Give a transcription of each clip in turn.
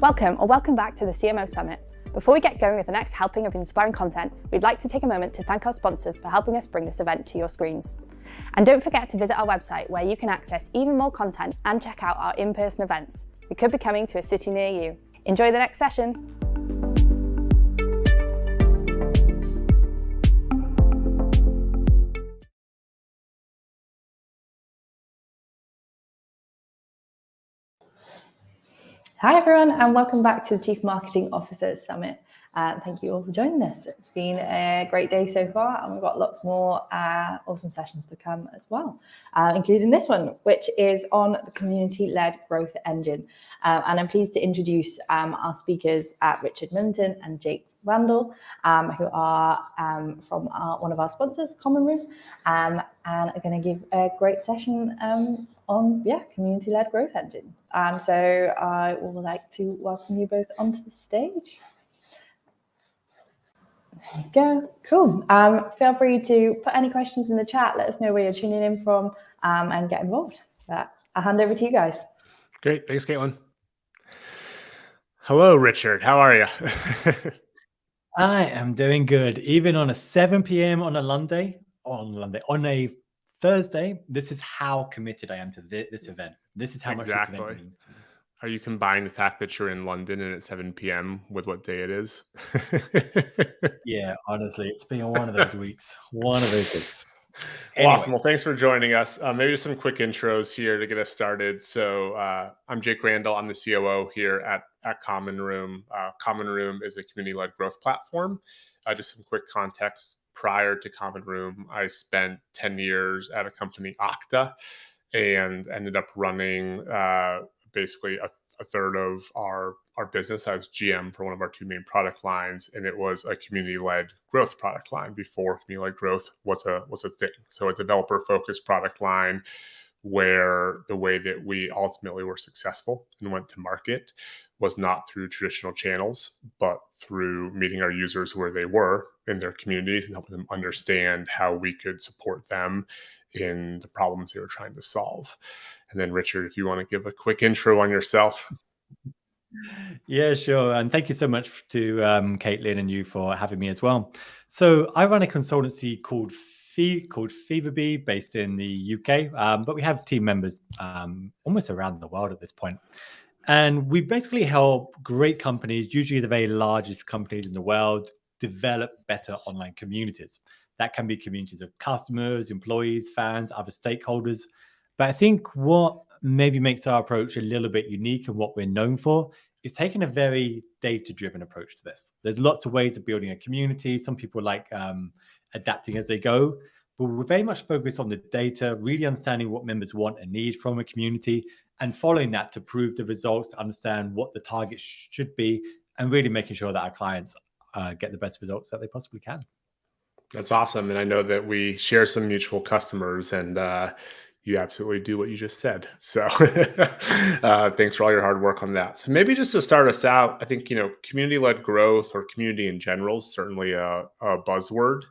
Welcome back to the CMO Summit. Before we get going with the next helping of inspiring content, we'd like to take a moment to thank our sponsors for helping us bring this event to your screens. And don't forget to visit our website where you can access even more content and check out our in-person events. We could be coming to a city near you. Enjoy the next session. Hi everyone, and welcome back to the Chief Marketing Officers Summit. Thank you all for joining us. It's been a great day so far, and we've got lots more awesome sessions to come as well, including this one, which is on the community-led growth engine. And I'm pleased to introduce our speakers, Richard Linton and Jake Randall, who are from one of our sponsors, Commonwealth, and are going to give a great session on community-led growth engine. So I would like to welcome you both onto the stage. There you go. Cool. Feel free to put any questions in the chat. Let us know where you're tuning in from and get involved. I'll hand over to you guys. Great. Thanks, Caitlin. Hello, Richard. How are you? I am doing good. Even on a 7 p.m. on a Thursday, this is how committed I am to this event. This is how much this event means to me. Are you combining the fact that you're in London and it's 7 p.m. with what day it is? Yeah, honestly, it's been one of those weeks. Anyway. Awesome. Well, thanks for joining us. Maybe just some quick intros here to get us started. So I'm Jake Randall. I'm the COO here at Common Room. Common Room is a community-led growth platform. Just some quick context. Prior to Common Room, I spent 10 years at a company, Okta, and ended up running basically a third of our business. I was GM for one of our two main product lines, and it was a community-led growth product line before community-led growth was a thing. So a developer-focused product line where the way that we ultimately were successful and went to market was not through traditional channels, but through meeting our users where they were in their communities and helping them understand how we could support them in the problems they were trying to solve. And then, Richard, if you want to give a quick intro on yourself. Yeah, sure. And thank you so much to Caitlin and you for having me as well. So I run a consultancy called Feverbee based in the UK, but we have team members almost around the world at this point. And we basically help great companies, usually the very largest companies in the world, develop better online communities. That can be communities of customers, employees, fans, other stakeholders. But I think what maybe makes our approach a little bit unique and what we're known for is taking a very data-driven approach to this. There's lots of ways of building a community. Some people like adapting as they go, but we're very much focused on the data, really understanding what members want and need from a community, and following that to prove the results, to understand what the target should be, and really making sure that our clients get the best results that they possibly can. That's awesome. And I know that we share some mutual customers, and you absolutely do what you just said. So thanks for all your hard work on that. So maybe just to start us out, I think, community-led growth or community in general is certainly a buzzword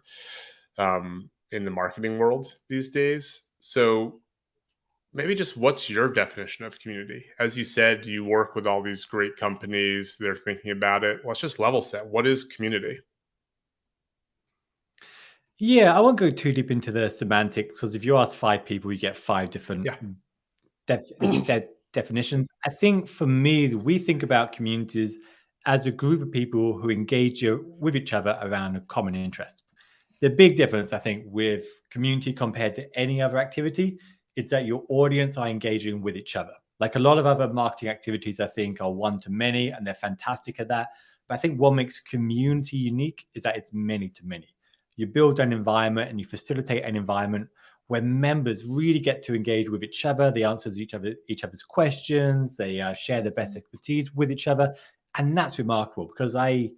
in the marketing world these days. So maybe just what's your definition of community? As you said, you work with all these great companies. They're thinking about it. Let's just level set. What is community? Yeah, I won't go too deep into the semantics, because if you ask 5 people, you get 5 different definitions. I think for me, we think about communities as a group of people who engage with each other around a common interest. The big difference, I think, with community compared to any other activity, is that your audience are engaging with each other. Like a lot of other marketing activities, I think, are one-to-many, and they're fantastic at that. But I think what makes community unique is that it's many-to-many. You build an environment and you facilitate an environment where members really get to engage with each other. They answer each other's questions. They share their best expertise with each other. And that's remarkable, because I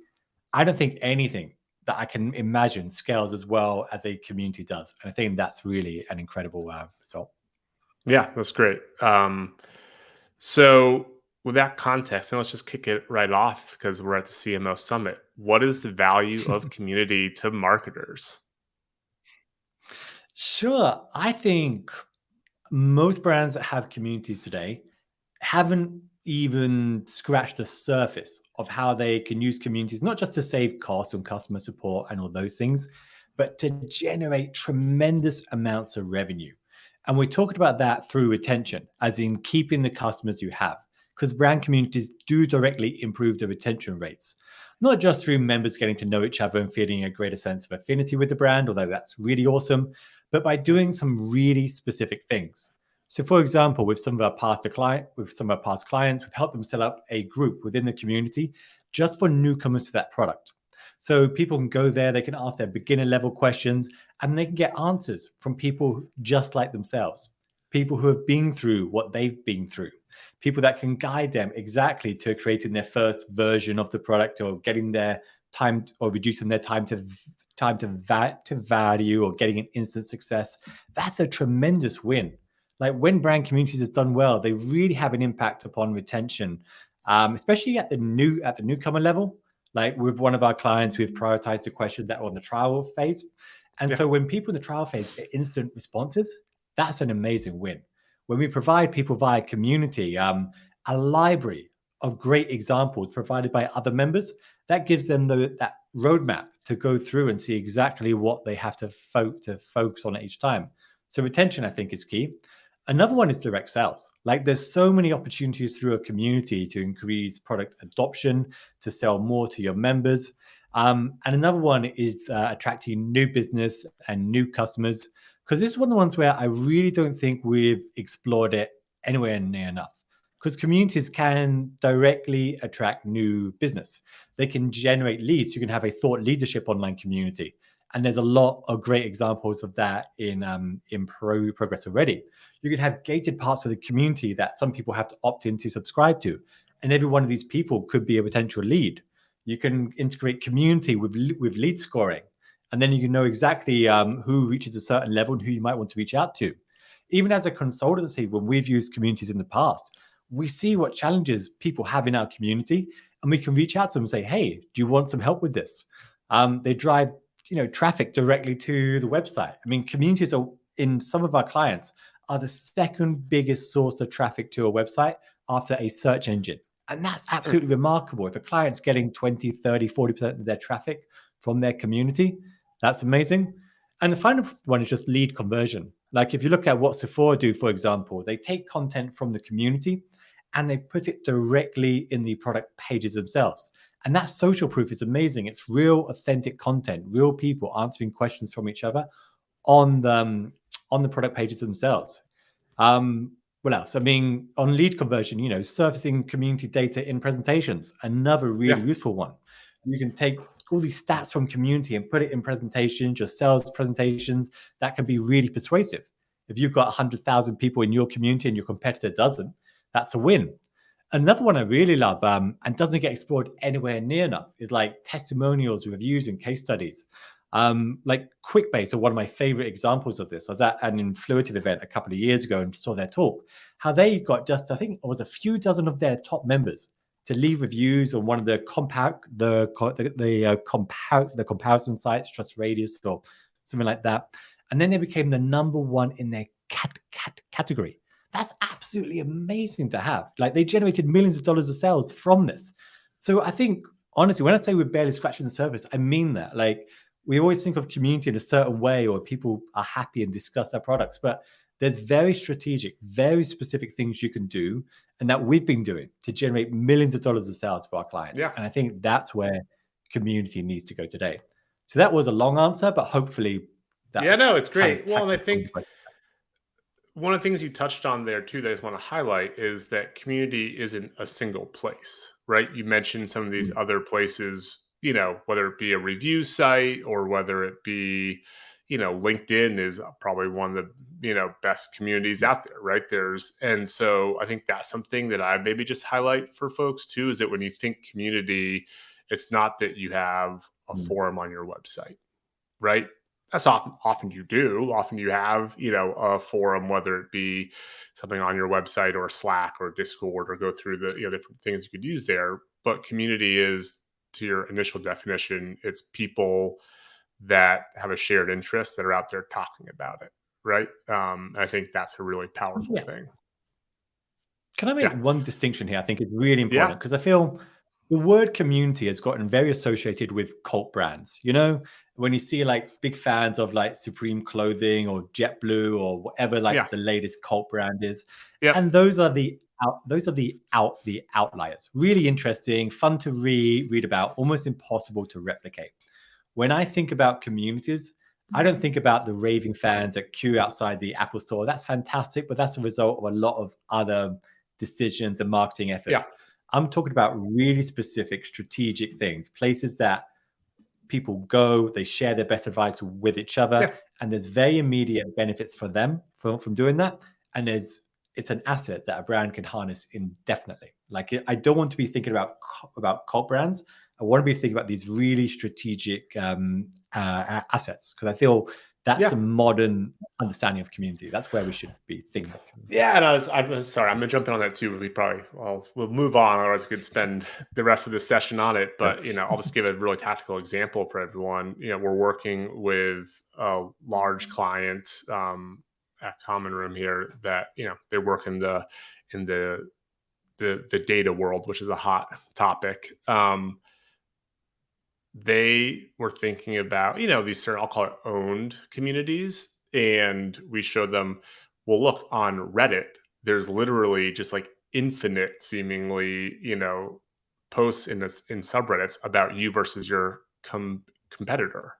don't think anything that I can imagine scales as well as a community does. And I think that's really an incredible result. Yeah, that's great. So with that context, let's just kick it right off, because we're at the CMO Summit. What is the value of community to marketers? Sure. I think most brands that have communities today haven't even scratched the surface of how they can use communities, not just to save costs on customer support and all those things, but to generate tremendous amounts of revenue. And we're talking about that through retention, as in keeping the customers you have, because brand communities do directly improve the retention rates, not just through members getting to know each other and feeling a greater sense of affinity with the brand, although that's really awesome, but by doing some really specific things. So, for example, with some of our past clients, we've helped them set up a group within the community just for newcomers to that product. So people can go there, they can ask their beginner level questions, and they can get answers from people just like themselves, people who have been through what they've been through, people that can guide them exactly to creating their first version of the product, or getting their time, or reducing their time to value, or getting an instant success. That's a tremendous win. Like, when brand communities is done well, they really have an impact upon retention, especially at the newcomer level. Like with one of our clients, we've prioritized the questions that are on the trial phase. And so when people in the trial phase get instant responses, that's an amazing win. When we provide people via community, a library of great examples provided by other members, that gives them that roadmap to go through and see exactly what they have to focus on at each time. So retention, I think, is key. Another one is direct sales. Like, there's so many opportunities through a community to increase product adoption, to sell more to your members. And another one is attracting new business and new customers, because this is one of the ones where I really don't think we've explored it anywhere near enough. Because communities can directly attract new business. They can generate leads. You can have a thought leadership online community. And there's a lot of great examples of that in progress already. You could have gated parts of the community that some people have to opt in to subscribe to. And every one of these people could be a potential lead. You can integrate community with lead scoring. And then you can know exactly who reaches a certain level and who you might want to reach out to. Even as a consultancy, when we've used communities in the past, we see what challenges people have in our community, and we can reach out to them and say, hey, do you want some help with this? They drive traffic directly to the website. I mean, communities are, in some of our clients, are the second biggest source of traffic to a website after a search engine. And that's absolutely remarkable. If a client's getting 20, 30, 40% of their traffic from their community, that's amazing. And the final one is just lead conversion. Like, if you look at what Sephora do, for example, they take content from the community and they put it directly in the product pages themselves. And that social proof is amazing. It's real, authentic content, real people answering questions from each other on the product pages themselves. What else? I mean, on lead conversion, surfacing community data in presentations, another really useful one. You can take all these stats from community and put it in presentations, your sales presentations. That can be really persuasive. If you've got 100,000 people in your community and your competitor doesn't, that's a win. Another one I really love, and doesn't get explored anywhere near enough, is like testimonials, reviews, and case studies. Like QuickBase are one of my favorite examples of this. I was at an Influitive event a couple of years ago and saw their talk, how they got just, I think it was a few dozen of their top members to leave reviews on one of the comparison sites, Trust Radius or something like that. And then they became the number one in their category. That's absolutely amazing to have. Like, they generated millions of dollars of sales from this. So I think, honestly, when I say we're barely scratching the surface, I mean that. Like, we always think of community in a certain way, or people are happy and discuss their products, but there's very strategic, very specific things you can do, and that we've been doing to generate millions of dollars of sales for our clients. Yeah. And I think that's where community needs to go today. So that was a long answer, but hopefully that. Yeah, no, it's great. Well, and I think one of the things you touched on there too that I just want to highlight is that community isn't a single place, right? You mentioned some of these other places, whether it be a review site or whether it be, LinkedIn is probably one of the, best communities out there, right? And so I think that's something that I maybe just highlight for folks too, is that when you think community, it's not that you have a forum on your website, right? That's often you do. Often you have, a forum, whether it be something on your website or Slack or Discord, or go through the different things you could use there. But community is, to your initial definition, it's people that have a shared interest that are out there talking about it, right? I think that's a really powerful thing. Can I make Yeah. one distinction here? I think it's really important Yeah. because I feel the word community has gotten very associated with cult brands. You know, when you see like big fans of like Supreme clothing or JetBlue or whatever, like Yeah. the latest cult brand is, Yep. and those are the outliers. Really interesting, fun to read about, almost impossible to replicate. When I think about communities, I don't think about the raving fans that queue outside the Apple store. That's fantastic, but that's a result of a lot of other decisions and marketing efforts. Yeah. I'm talking about really specific strategic things, places that people go, they share their best advice with each other, Yeah. and there's very immediate benefits for them from doing that. And it's an asset that a brand can harness indefinitely. Like, I don't want to be thinking about cult brands. I want to be thinking about these really strategic assets, because I feel that's a modern understanding of community. That's where we should be thinking of community. Yeah, and I'm sorry, I'm gonna jump in on that too. We'll move on, otherwise we could spend the rest of this session on it. But I'll just give a really tactical example for everyone. We're working with a large client at Common Room here that they work in the data world, which is a hot topic. They were thinking about these certain, I'll call it, owned communities, and we showed them, well, look, on Reddit there's literally just like infinite seemingly posts in subreddits about you versus your competitor,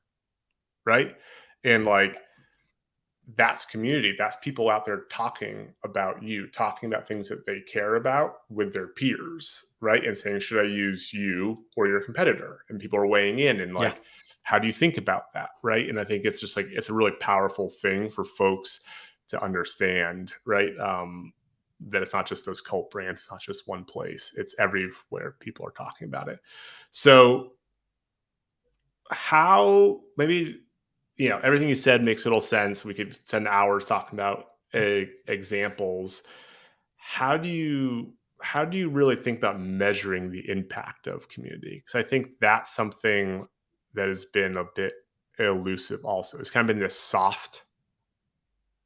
right? And like, that's community. That's people out there talking about you, talking about things that they care about with their peers, right? And saying, should I use you or your competitor? And people are weighing in and like, how do you think about that, right? And I think it's just like, it's a really powerful thing for folks to understand, right? That it's not just those cult brands, it's not just one place, it's everywhere people are talking about it. So how, maybe, everything you said makes total sense. We could spend hours talking about examples. How do you really think about measuring the impact of community? Because I think that's something that has been a bit elusive also. It's kind of been this soft,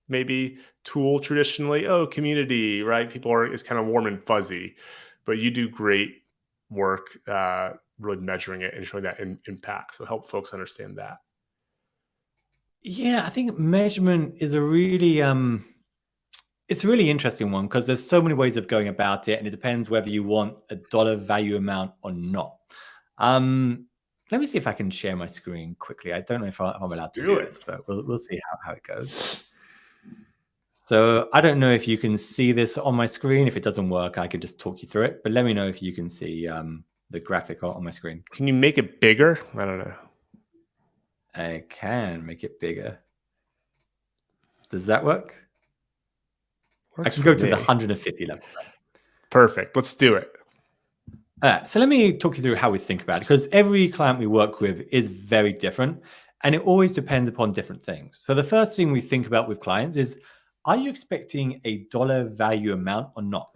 maybe, tool traditionally. Oh, community, right? It's kind of warm and fuzzy, but you do great work really measuring it and showing that impact. So help folks understand that. Yeah, I think measurement is a really it's a really interesting one, because there's so many ways of going about it, and it depends whether you want a dollar value amount or not. Let me see if I can share my screen quickly. I don't know if I'm allowed to do this, but we'll see how it goes. So I don't know if you can see this on my screen. If it doesn't work, I could just talk you through it. But let me know if you can see the graphic on my screen. Can you make it bigger? I don't know. I can make it bigger. Does that work? I can go to the 150 level. Perfect. Let's do it. So let me talk you through how we think about it, because every client we work with is very different, and it always depends upon different things. So the first thing we think about with clients is, are you expecting a dollar value amount or not?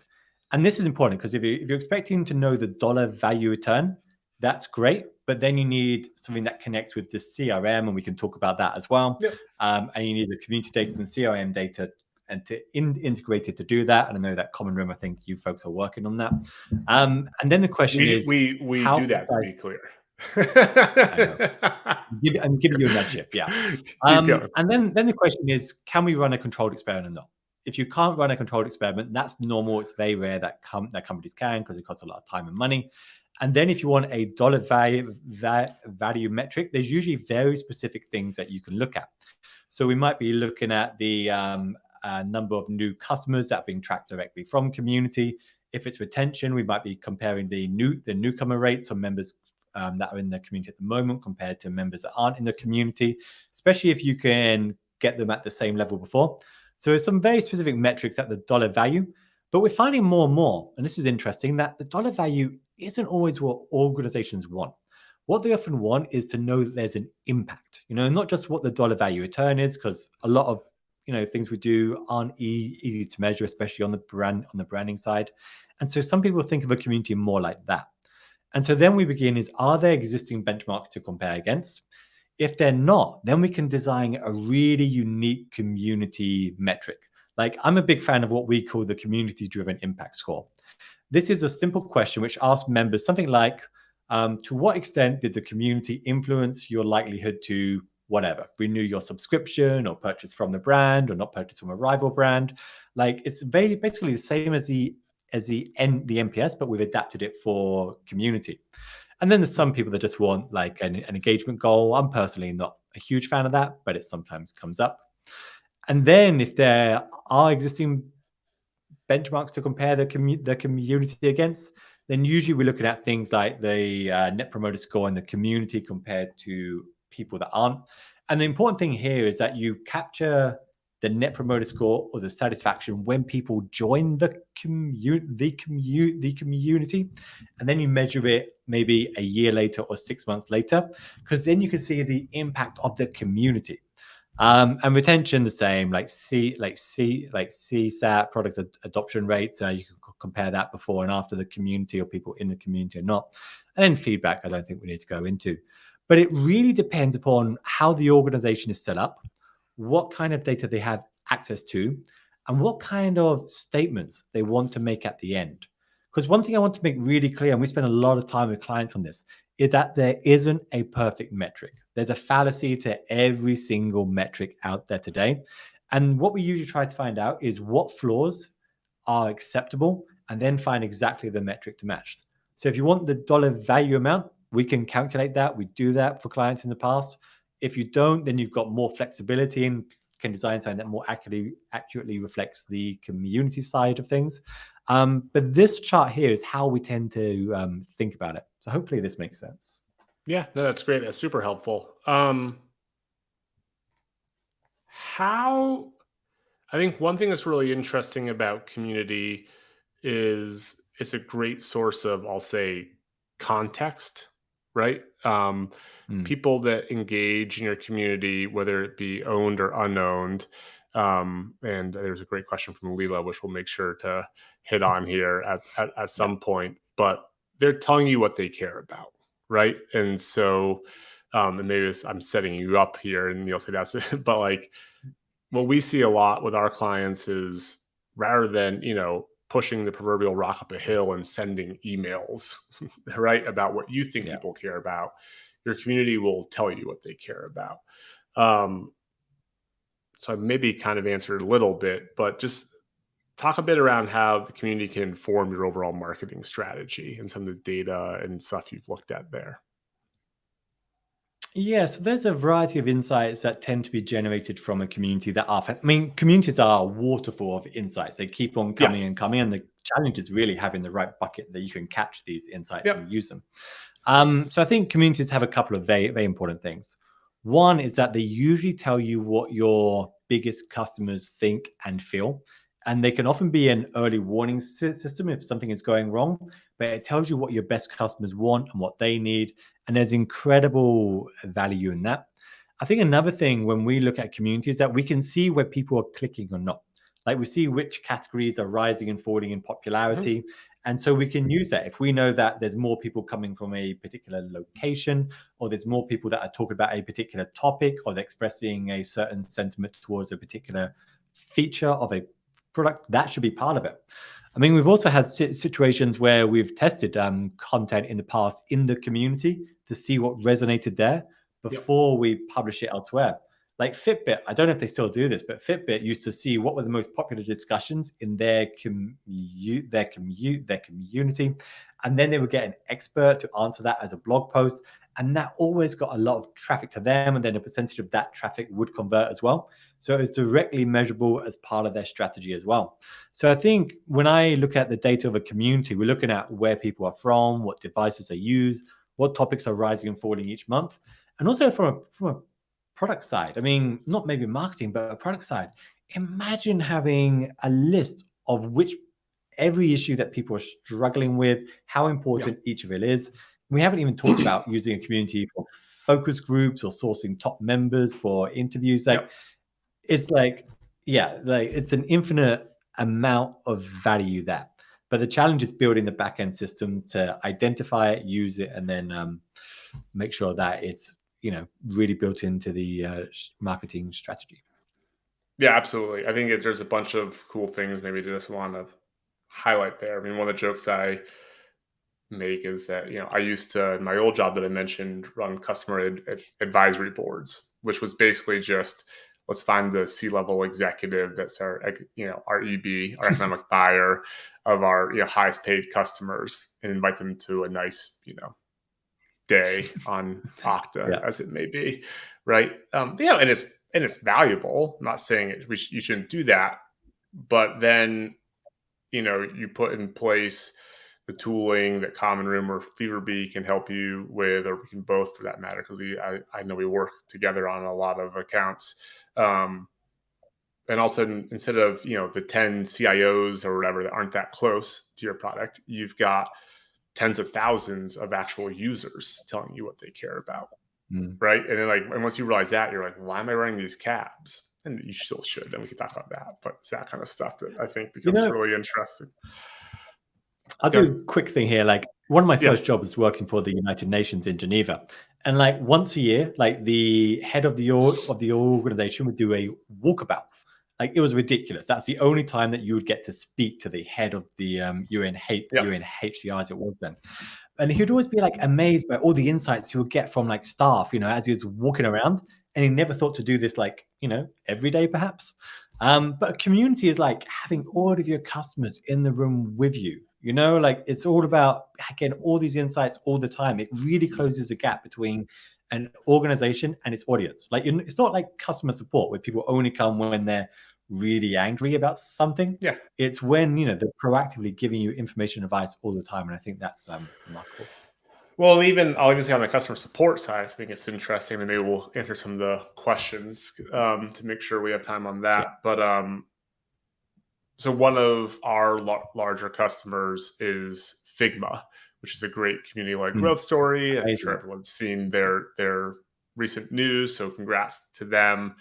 And this is important, because if you're expecting to know the dollar value return, that's great. But then you need something that connects with the CRM, and we can talk about that as well. Yep. And you need the community data and the CRM data, and to integrate it to do that. And I know that Common Room, I think you folks are working on that. And then the question is, we do that, to be clear. I'm giving you a nudge here. Yeah. And then the question is, can we run a controlled experiment or not? If you can't run a controlled experiment, that's normal. It's very rare that companies can, because it costs a lot of time and money. And then if you want a dollar value metric, there's usually very specific things that you can look at. So we might be looking at the number of new customers that are being tracked directly from community. If it's retention, we might be comparing the newcomer rates of members that are in the community at the moment compared to members that aren't in the community, especially if you can get them at the same level before. So there's some very specific metrics at the dollar value, but we're finding more and more, and this is interesting, that the dollar value isn't always what organizations want. What they often want is to know that there's an impact, not just what the dollar value return is, because a lot of things we do aren't easy to measure, especially on the branding side. And so some people think of a community more like that. And so then we begin is, are there existing benchmarks to compare against? If they're not, then we can design a really unique community metric. Like, I'm a big fan of what we call the community-driven impact score. This is a simple question which asks members something like, to what extent did the community influence your likelihood to whatever, renew your subscription or purchase from the brand or not purchase from a rival brand? Like, it's basically the same as the NPS, but we've adapted it for community. And then there's some people that just want like an engagement goal. I'm personally not a huge fan of that, but it sometimes comes up. And then if there are existing benchmarks to compare the community against, then usually we're looking at things like the net promoter score in the community compared to people that aren't. And the important thing here is that you capture the net promoter score or the satisfaction when people join the community, and then you measure it maybe a year later or 6 months later, because then you can see the impact of the community. And retention the same, like CSAT, product adoption rates. You can compare that before and after the community, or people in the community or not. And then feedback, I don't think we need to go into. But it really depends upon how the organization is set up, what kind of data they have access to, and what kind of statements they want to make at the end. Because one thing I want to make really clear, and we spend a lot of time with clients on this, is that there isn't a perfect metric. There's a fallacy to every single metric out there today. And what we usually try to find out is what flaws are acceptable, and then find exactly the metric to match. So if you want the dollar value amount, we can calculate that. We do that for clients in the past. If you don't, then you've got more flexibility and can design something that more accurately reflects the community side of things. But this chart here is how we tend to think about it. So hopefully this makes sense. Yeah, no, that's great. That's super helpful. I think one thing that's really interesting about community is it's a great source of, I'll say, context, right? People that engage in your community, whether it be owned or unowned. And there's a great question from Leela, which we'll make sure to hit on here at some point. But they're telling you what they care about, right? And so, and maybe I'm setting you up here, and you'll say that's it. But like, what we see a lot with our clients is, rather than, pushing the proverbial rock up a hill and sending emails, right, about what you think people care about, your community will tell you what they care about. So I maybe kind of answered a little bit, but just talk a bit around how the community can inform your overall marketing strategy and some of the data and stuff you've looked at there. Yeah, so there's a variety of insights that tend to be generated from a community that are, communities are a waterfall of insights. They keep on coming and coming, and the challenge is really having the right bucket that you can catch these insights and use them. So I think communities have a couple of very, very important things. One is that they usually tell you what your biggest customers think and feel. And they can often be an early warning system if something is going wrong, but it tells you what your best customers want and what they need. And there's incredible value in that. I think another thing when we look at community is that we can see where people are clicking or not. Like, we see which categories are rising and falling in popularity. Mm-hmm. And so we can use that. If we know that there's more people coming from a particular location, or there's more people that are talking about a particular topic, or they're expressing a certain sentiment towards a particular feature of a product, that should be part of it. I mean, we've also had situations where we've tested content in the past in the community to see what resonated there before we publish it elsewhere. Like Fitbit, I don't know if they still do this, but Fitbit used to see what were the most popular discussions in their community, and then they would get an expert to answer that as a blog post, and that always got a lot of traffic to them, and then a percentage of that traffic would convert as well. So it's directly measurable as part of their strategy as well. So I think when I look at the data of a community, we're looking at where people are from, what devices they use, what topics are rising and falling each month, and also from a product side. I mean, not maybe marketing, but a product side. Imagine having a list of which every issue that people are struggling with, how important each of it is. We haven't even talked about using a community for focus groups or sourcing top members for interviews. It's it's an infinite amount of value there. But the challenge is building the back-end systems to identify it, use it, and then make sure that it's really built into the marketing strategy. Yeah, absolutely. I think there's a bunch of cool things maybe to just want to highlight there. I mean, one of the jokes I make is that, I used to, in my old job that I mentioned, run customer advisory boards, which was basically just, let's find the C-level executive that's our EB, our economic buyer of our highest paid customers, and invite them to a nice day on Okta, Yeah. as it may be, right? And it's valuable. I'm not saying you shouldn't do that, but then you put in place the tooling that Common Room or Feverbee can help you with, or we can both, for that matter, because I know we work together on a lot of accounts. And also, instead of the 10 CIOs or whatever that aren't that close to your product, you've got tens of thousands of actual users telling you what they care about, right? And then and once you realize that, you're like, why am I running these cabs? And you still should, and we can talk about that. But it's that kind of stuff that I think becomes really interesting. I'll do a quick thing here. One of my Yeah. first jobs was working for the United Nations in Geneva, and once a year, the head of the organization would do a walkabout. It was ridiculous. That's the only time that you would get to speak to the head of the UNHCR as it was then. And he'd always be amazed by all the insights he would get from staff, as he was walking around. And he never thought to do this every day perhaps. But a community is having all of your customers in the room with you. It's all about getting all these insights all the time. It really closes a gap between an organization and its audience. It's not like customer support where people only come when they're really angry about something. Yeah. It's when, they're proactively giving you information, advice all the time. And I think that's remarkable. Well, I'll even say on the customer support side, I think it's interesting, and maybe we'll answer some of the questions to make sure we have time on that. Sure. But so one of our larger customers is Figma, which is a great community-led growth story. I'm sure everyone's seen their recent news, so congrats to them.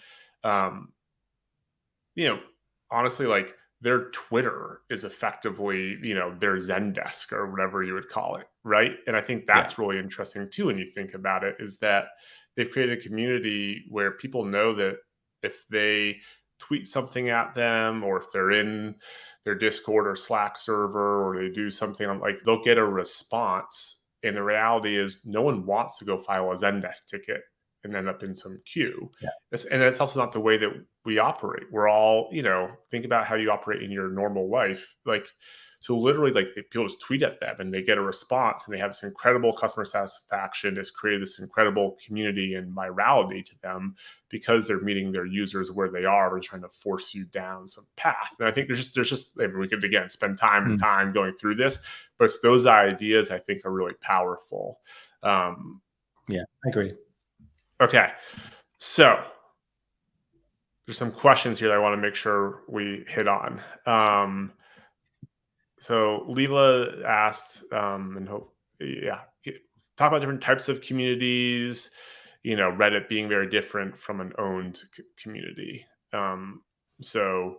Honestly, their Twitter is effectively, their Zendesk or whatever you would call it, right? And I think that's really interesting too when you think about it, is that they've created a community where people know that if they tweet something at them, or if they're in their Discord or Slack server, or they do something they'll get a response. And the reality is no one wants to go file a Zendesk ticket and end up in some queue. Yeah. And that's also not the way that we operate. We're all, think about how you operate in your normal life. So literally, people just tweet at them and they get a response, and they have this incredible customer satisfaction. It's created this incredible community and virality to them because they're meeting their users where they are and trying to force you down some path. And I think there's just we could, again, spend time and time going through this, but it's those ideas I think are really powerful. Yeah, I agree. Okay. So there's some questions here that I want to make sure we hit on. So Leela asked, talk about different types of communities, Reddit being very different from an owned community. So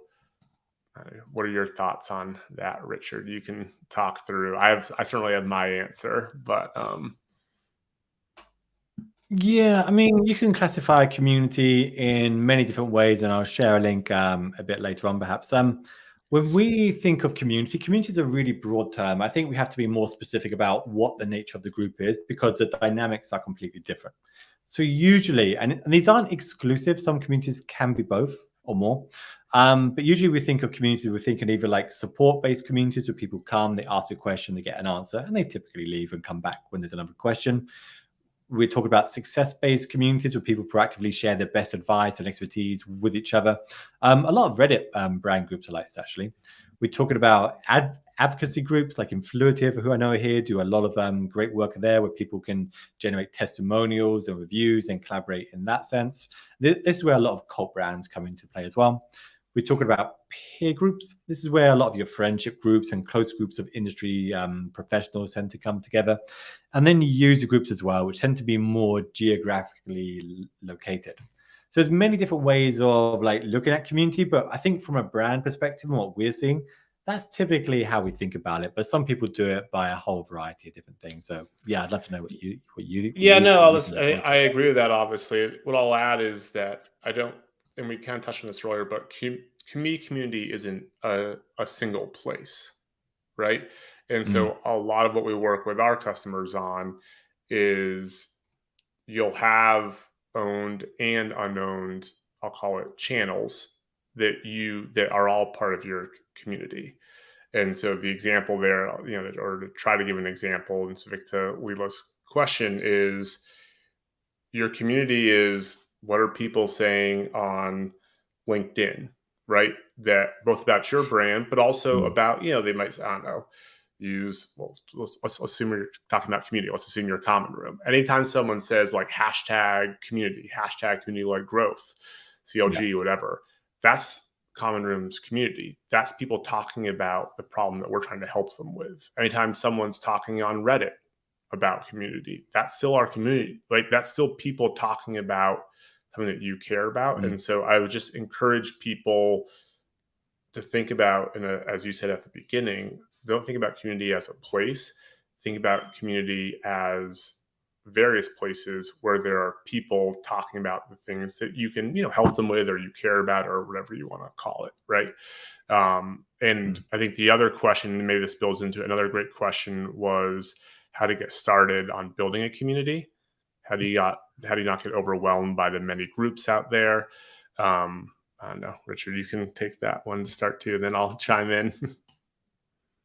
what are your thoughts on that, Richard? You can talk through. I certainly have my answer, but yeah, I mean, you can classify a community in many different ways, and I'll share a link a bit later on, perhaps. When we think of community is a really broad term. I think we have to be more specific about what the nature of the group is, because the dynamics are completely different. So usually, and these aren't exclusive, some communities can be both or more. But usually we think of communities, we're thinking either support-based communities where people come, they ask a question, they get an answer, and they typically leave and come back when there's another question. We talk about success-based communities where people proactively share their best advice and expertise with each other. A lot of Reddit brand groups are like this, actually. We're talking about advocacy groups like Influitive, who I know are here, do a lot of great work there where people can generate testimonials and reviews and collaborate in that sense. This is where a lot of cult brands come into play as well. We're talking about peer groups. This is where a lot of your friendship groups and close groups of industry professionals tend to come together. And then user groups as well, which tend to be more geographically located. So there's many different ways of looking at community, but I think from a brand perspective and what we're seeing, that's typically how we think about it. But some people do it by a whole variety of different things. So yeah, I'd love to know what you I agree with that. Obviously, what I'll add is that I don't and we kind of touched on this earlier, but community isn't a single place, right? And so a lot of what we work with our customers on is you'll have owned and unowned, I'll call it channels that are all part of your community. And so the example there, or to try to give an example and specific to Leela's question, is your community is what are people saying on LinkedIn, right? That both about your brand, but also about, they might, I don't know, let's assume you're talking about community. Let's assume you're a common room. Anytime someone says like hashtag community-led growth, CLG, whatever, that's common room's community. That's people talking about the problem that we're trying to help them with. Anytime someone's talking on Reddit about community, that's still our community. Like that's still people talking about something that you care about. And so I would just encourage people to think about, as you said at the beginning, don't think about community as a place. Think about community as various places where there are people talking about the things that you can, help them with, or you care about, or whatever you want to call it, right? And I think the other question, and maybe this builds into another great question, was how to get started on building a community. How do you not get overwhelmed by the many groups out there? I don't know, Richard, you can take that one to start too, and then I'll chime in.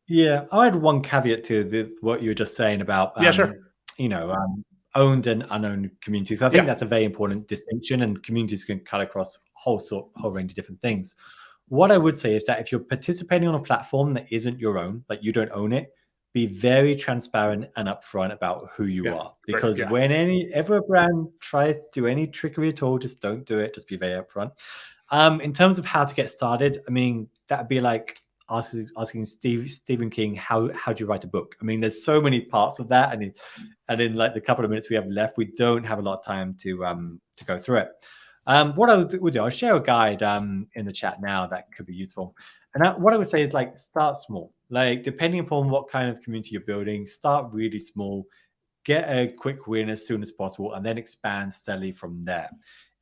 Yeah, I had one caveat to what you were just saying about, Sure. Owned and unowned communities. I think that's a very important distinction, and communities can cut across whole range of different things. What I would say is that if you're participating on a platform that isn't your own, like you don't own it, be very transparent and upfront about who you are. Because when ever a brand tries to do any trickery at all, just don't do it. Just be very upfront. In terms of how to get started, I mean, that'd be like asking Stephen King, how do you write a book? I mean, there's so many parts of that, and in like the couple of minutes we have left, we don't have a lot of time to go through it. What I would do, I'll share a guide in the chat now that could be useful. And what I would say is like start small. Like depending upon what kind of community you're building, start really small, get a quick win as soon as possible, and then expand steadily from there.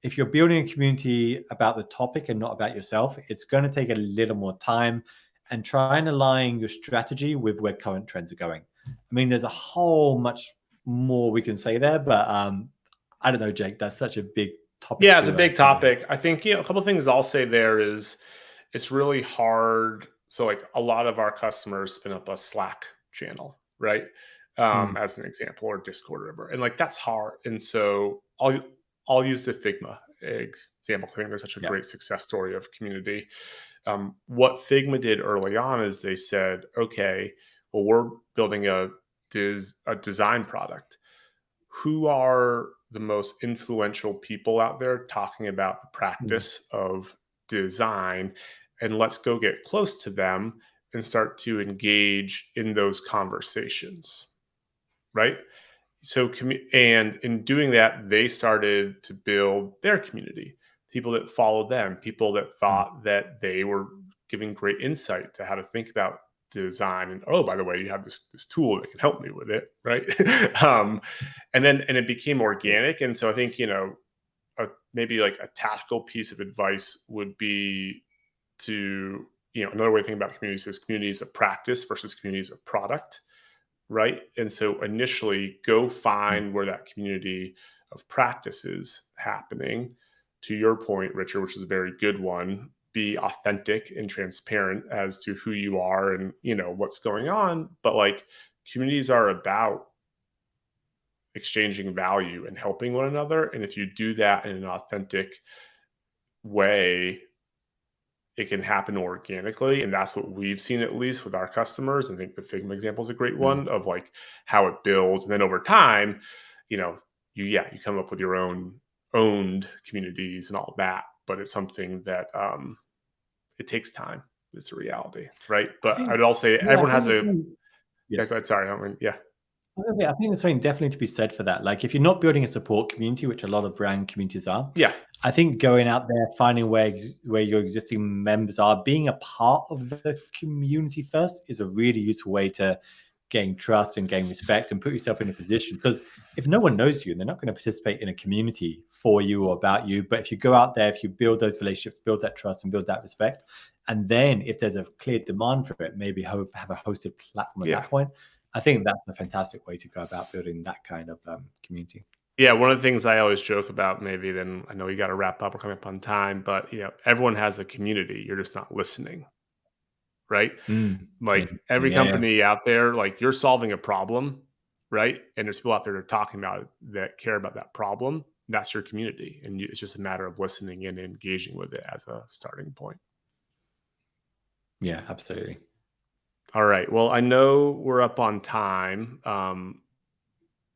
If you're building a community about the topic and not about yourself, it's going to take a little more time, and try and align your strategy with where current trends are going. I mean, there's a whole much more we can say there, but I don't know, Jake, that's such a big topic. Yeah, it's a big topic. I think, a couple of things I'll say there is it's really hard. So like a lot of our customers spin up a Slack channel, right? As an example, or Discord or whatever. And like, that's hard. And so I'll use the Figma example. I think there's such a great success story of community. What Figma did early on is they said, okay, well, we're building a design product. Who are the most influential people out there talking about the practice of design? And let's go get close to them and start to engage in those conversations, right? So, and in doing that, they started to build their community, people that followed them, people that thought that they were giving great insight to how to think about design. And oh, by the way, you have this tool that can help me with it, right? And it became organic. And so I think, maybe like a tactical piece of advice would be to, another way to think about communities is communities of practice versus communities of product. Right. And so initially go find where that community of practice is happening. To your point, Richard, which is a very good one, be authentic and transparent as to who you are and, what's going on. But like communities are about exchanging value and helping one another. And if you do that in an authentic way, it can happen organically. And that's what we've seen, at least with our customers. I think the Figma example is a great one of like how it builds. And then over time, you come up with your own owned communities and all that. But it's something that it takes time, is the reality. Right. But I would also say everyone has a. Go ahead. Sorry. I think there's something definitely to be said for that. Like if you're not building a support community, which a lot of brand communities are, I think going out there, finding where your existing members are, being a part of the community first is a really useful way to gain trust and gain respect and put yourself in a position. Because if no one knows you, they're not going to participate in a community for you or about you. But if you go out there, if you build those relationships, build that trust and build that respect, and then if there's a clear demand for it, maybe have a hosted platform at that point. I think that's a fantastic way to go about building that kind of community. Yeah, one of the things I always joke about, maybe then I know you got to wrap up, we're coming up on time, but everyone has a community. You're just not listening, right? Like every company out there, like you're solving a problem, right? And there's people out there that are talking about it that care about that problem. That's your community. And it's just a matter of listening and engaging with it as a starting point. Yeah, absolutely. All right. Well, I know we're up on time.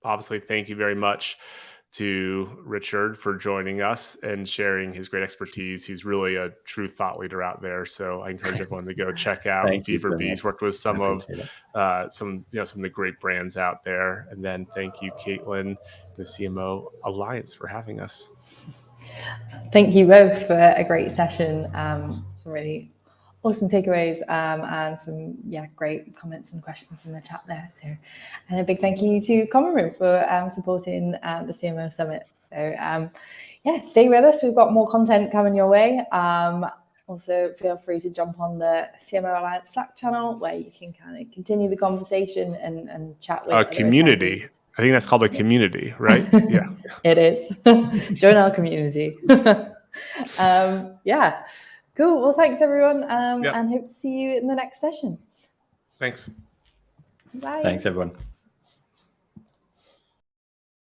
Obviously, thank you very much to Richard for joining us and sharing his great expertise. He's really a true thought leader out there. So I encourage everyone to go check out Fever Bee. He's worked with some of the great brands out there. And then thank you, Caitlin, the CMO Alliance, for having us. Thank you both for a great session. Some really awesome takeaways and some great comments and questions in the chat there. So, and a big thank you to Common Room for supporting the CMO Summit. So stay with us. We've got more content coming your way. Also, feel free to jump on the CMO Alliance Slack channel where you can kind of continue the conversation and chat with a community. I think that's called a community, right? Yeah, it is. Join our community. Cool. Well, thanks everyone, and hope to see you in the next session. Thanks. Bye. Thanks everyone.